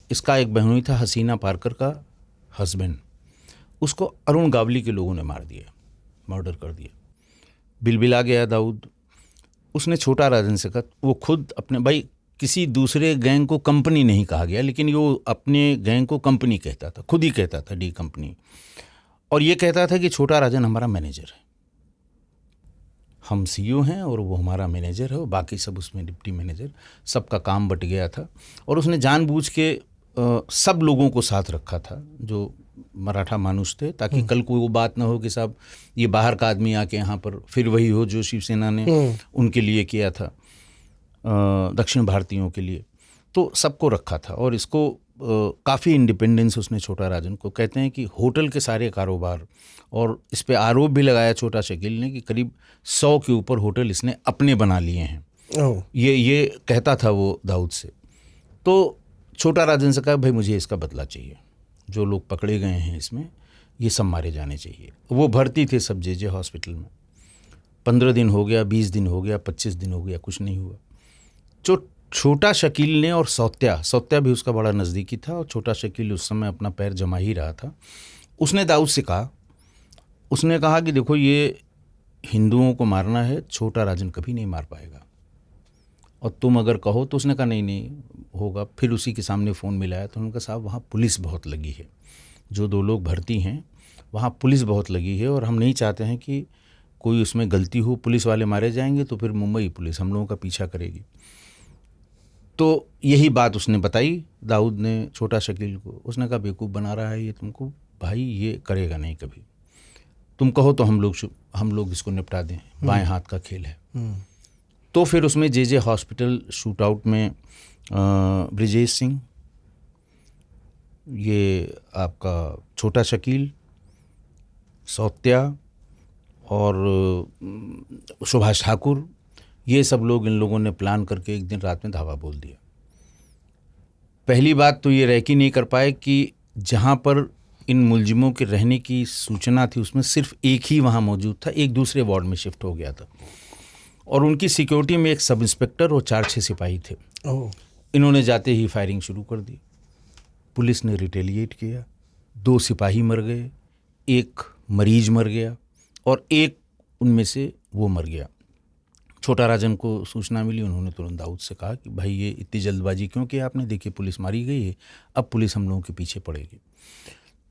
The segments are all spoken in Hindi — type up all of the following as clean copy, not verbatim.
इसका एक बहनोई था हसीना पारकर का हस्बैंड, उसको अरुण गावली के लोगों ने मार दिया, मर्डर कर दिया। बिलबिला गया दाऊद। उसने छोटा राजन से कहा, वो खुद अपने भाई किसी दूसरे गैंग को कंपनी नहीं कहा गया, लेकिन वो अपने गैंग को कंपनी कहता था, खुद ही कहता था डी कंपनी। और ये कहता था कि छोटा राजन हमारा मैनेजर है, हम सीईओ हैं और वो हमारा मैनेजर है, और बाकी सब उसमें डिप्टी मैनेजर, सबका काम बट गया था। और उसने जानबूझ के सब लोगों को साथ रखा था जो मराठा मानुष थे, ताकि कल को वो बात ना हो कि साहब ये बाहर का आदमी आके यहाँ पर फिर वही हो जो शिवसेना ने उनके लिए किया था, दक्षिण भारतीयों के लिए। तो सबको रखा था और इसको काफ़ी इंडिपेंडेंस उसने छोटा राजन को। कहते हैं कि होटल के सारे कारोबार, और इस पे आरोप भी लगाया छोटा शकील ने कि करीब 100 के ऊपर होटल इसने अपने बना लिए हैं। ये कहता था वो दाऊद से। तो छोटा राजन से कहा, भाई मुझे इसका बदला चाहिए, जो लोग पकड़े गए हैं इसमें ये सब मारे जाने चाहिए। वो भर्ती थे सब जे हॉस्पिटल में। 15 दिन हो गया, 20 दिन हो गया, 25 दिन हो गया, कुछ नहीं हुआ। जो छोटा शकील ने और सौत्या भी उसका बड़ा नज़दीकी था, और छोटा शकील उस समय अपना पैर जमा ही रहा था, उसने दाऊद से कहा, उसने कहा कि देखो ये हिंदुओं को मारना है, छोटा राजन कभी नहीं मार पाएगा, और तुम अगर कहो तो। उसने कहा नहीं होगा। फिर उसी के सामने फ़ोन मिलाया तो उन्होंने कहा, साहब वहाँ पुलिस बहुत लगी है, जो 2 लोग भर्ती हैं वहाँ पुलिस बहुत लगी है, और हम नहीं चाहते हैं कि कोई उसमें गलती हो, पुलिस वाले मारे जाएंगे तो फिर मुंबई पुलिस हम लोगों का पीछा करेगी। तो यही बात उसने बताई दाऊद ने छोटा शकील को। उसने कहा, बेवकूफ़ बना रहा है ये तुमको, भाई ये करेगा नहीं कभी, तुम कहो तो हम लोग इसको निपटा दें, बाएं हाथ का खेल है। तो फिर उसमें जे हॉस्पिटल शूट आउट में ब्रिजेश सिंह, ये आपका छोटा शकील, सौत्या और सुभाष ठाकुर, ये सब लोग, इन लोगों ने प्लान करके एक दिन रात में धावा बोल दिया। पहली बात तो ये रैकी नहीं कर पाए कि जहाँ पर इन मुलजिमों के रहने की सूचना थी उसमें सिर्फ एक ही वहाँ मौजूद था, एक दूसरे वार्ड में शिफ्ट हो गया था, और उनकी सिक्योरिटी में एक सब इंस्पेक्टर और 4-6 सिपाही थे। इन्होंने जाते ही फायरिंग शुरू कर दी। पुलिस ने रिटेलिएट किया, 2 सिपाही मर गए, 1 मरीज मर गया, और एक उनमें से वो मर गया। छोटा राजन को सूचना मिली, उन्होंने तुरंत दाऊद से कहा कि भाई ये इतनी जल्दबाजी क्यों की आपने, देखिए पुलिस मारी गई है, अब पुलिस हम लोगों के पीछे पड़ेगी।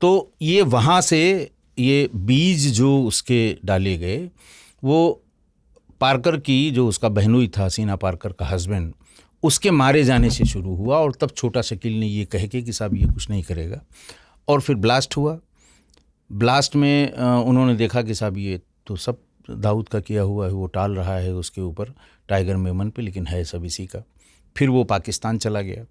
तो ये वहाँ से ये बीज जो उसके डाले गए, वो पारकर की, जो उसका बहनोई था हसीना पारकर का हस्बैंड, उसके मारे जाने से शुरू हुआ। और तब छोटा शकील ने ये कह के कि साहब ये कुछ नहीं करेगा, और फिर ब्लास्ट हुआ। ब्लास्ट में उन्होंने देखा कि साहब ये तो सब दाऊद का किया हुआ है, वो टाल रहा है उसके ऊपर टाइगर मेमन पे, लेकिन है सब इसी का। फिर वो पाकिस्तान चला गया।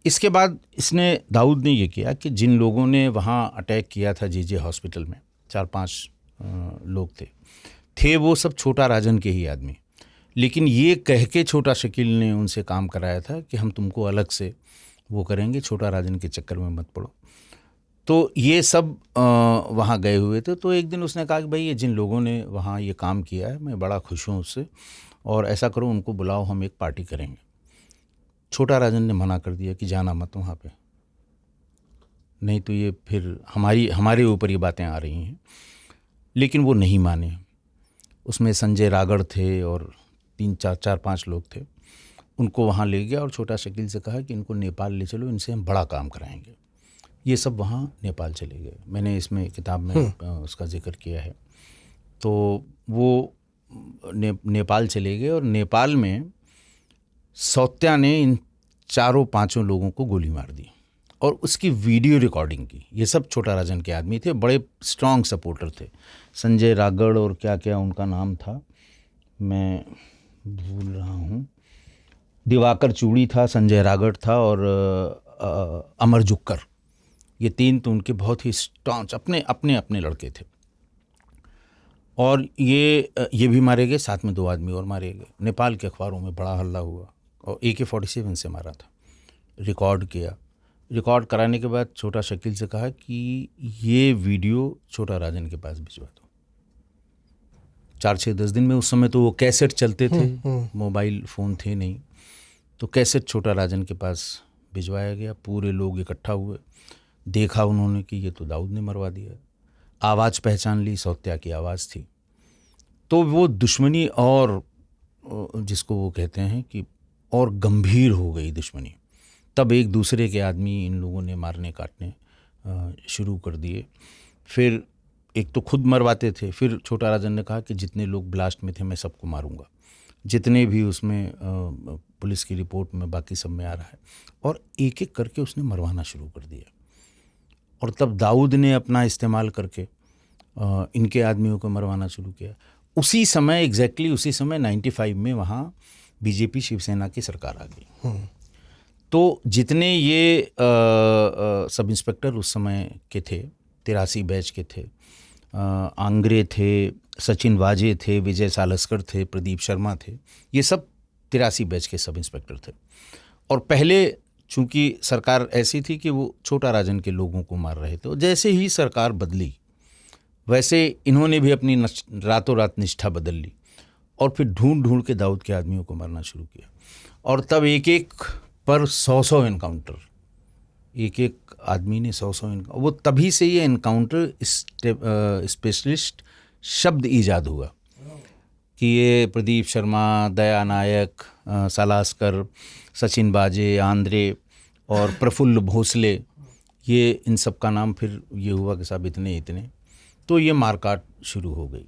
इसके बाद इसने दाऊद ने ये किया कि जिन लोगों ने वहाँ अटैक किया था जे हॉस्पिटल में, 4-5 लोग थे वो सब छोटा राजन के ही आदमी, लेकिन ये कह के छोटा शकील ने उनसे काम कराया था कि हम तुमको अलग से वो करेंगे, छोटा राजन के चक्कर में मत पड़ो। तो ये सब वहाँ गए हुए थे। तो एक दिन उसने कहा कि भाई ये जिन लोगों ने वहाँ ये काम किया है, मैं बड़ा खुश हूँ उससे, और ऐसा करो उनको बुलाओ, हम एक पार्टी करेंगे। छोटा राजन ने मना कर दिया कि जाना मत वहाँ पे, नहीं तो ये फिर हमारे ऊपर ये बातें आ रही हैं। लेकिन वो नहीं माने। उसमें संजय रागड़ थे और 3-4-5 लोग थे। उनको वहाँ ले गया और छोटा शकील से कहा कि इनको नेपाल ले चलो, इनसे हम बड़ा काम कराएंगे। ये सब वहाँ नेपाल चले गए। मैंने इसमें किताब में उसका जिक्र किया है। तो वो नेपाल चले गए, और नेपाल में सौत्या ने इन 4-5 लोगों को गोली मार दी और उसकी वीडियो रिकॉर्डिंग की। ये सब छोटा राजन के आदमी थे, बड़े स्ट्रॉन्ग सपोर्टर थे। संजय रागड़ और क्या क्या उनका नाम था, मैं भूल रहा हूँ। दिवाकर चूड़ी था, संजय रागड़ था, और अमर जुक्कर, ये 3 तो उनके बहुत ही स्टॉन्च अपने लड़के थे। और ये भी मारे गए, साथ में 2 आदमी और मारे गए। नेपाल के अखबारों में बड़ा हल्ला हुआ, और AK-47 से मारा था। रिकॉर्ड किया। रिकॉर्ड कराने के बाद छोटा शकील से कहा कि ये वीडियो छोटा राजन के पास भिजवा दो। 4-6-10 दिन में, उस समय तो वो कैसेट चलते थे, मोबाइल फ़ोन थे नहीं, तो कैसेट छोटा राजन के पास भिजवाया गया। पूरे लोग इकट्ठा हुए, देखा उन्होंने कि ये तो दाऊद ने मरवा दिया। आवाज़ पहचान ली, सौत्या की आवाज़ थी। तो वो दुश्मनी और जिसको वो कहते हैं कि और गंभीर हो गई दुश्मनी। तब एक दूसरे के आदमी इन लोगों ने मारने काटने शुरू कर दिए। फिर एक तो खुद मरवाते थे, फिर छोटा राजन ने कहा कि जितने लोग ब्लास्ट में थे मैं सबको मारूंगा, जितने भी उसमें पुलिस की रिपोर्ट में बाकी सब में आ रहा है। और एक एक करके उसने मरवाना शुरू कर दिया। और तब दाऊद ने अपना इस्तेमाल करके इनके आदमियों को मरवाना शुरू किया। उसी समय एग्जैक्टली उसी समय 95 में वहाँ बीजेपी शिवसेना की सरकार आ गई। तो जितने ये सब इंस्पेक्टर उस समय के थे, 83 बैच के थे, आंग्रे थे, सचिन वाजे थे, विजय सालस्कर थे, प्रदीप शर्मा थे, ये सब 83 बैच के सब इंस्पेक्टर थे। और पहले चूंकि सरकार ऐसी थी कि वो छोटा राजन के लोगों को मार रहे थे, जैसे ही सरकार बदली वैसे इन्होंने भी अपनी रातों रात निष्ठा बदल ली और फिर ढूंढ ढूंढ के दाऊद के आदमियों को मारना शुरू किया। और तब एक एक पर 100 एनकाउंटर, एक एक आदमी ने 100 एनकाउंटर। वो तभी से ये एनकाउंटर स्पेशलिस्ट शब्द ईजाद हुआ कि ये प्रदीप शर्मा, दया नायक, सालास्कर, सचिन बाजे, आंद्रे और प्रफुल्ल भोसले, ये इन सब का नाम फिर ये हुआ कि साहब इतने इतने। तो ये मारकाट शुरू हो गई।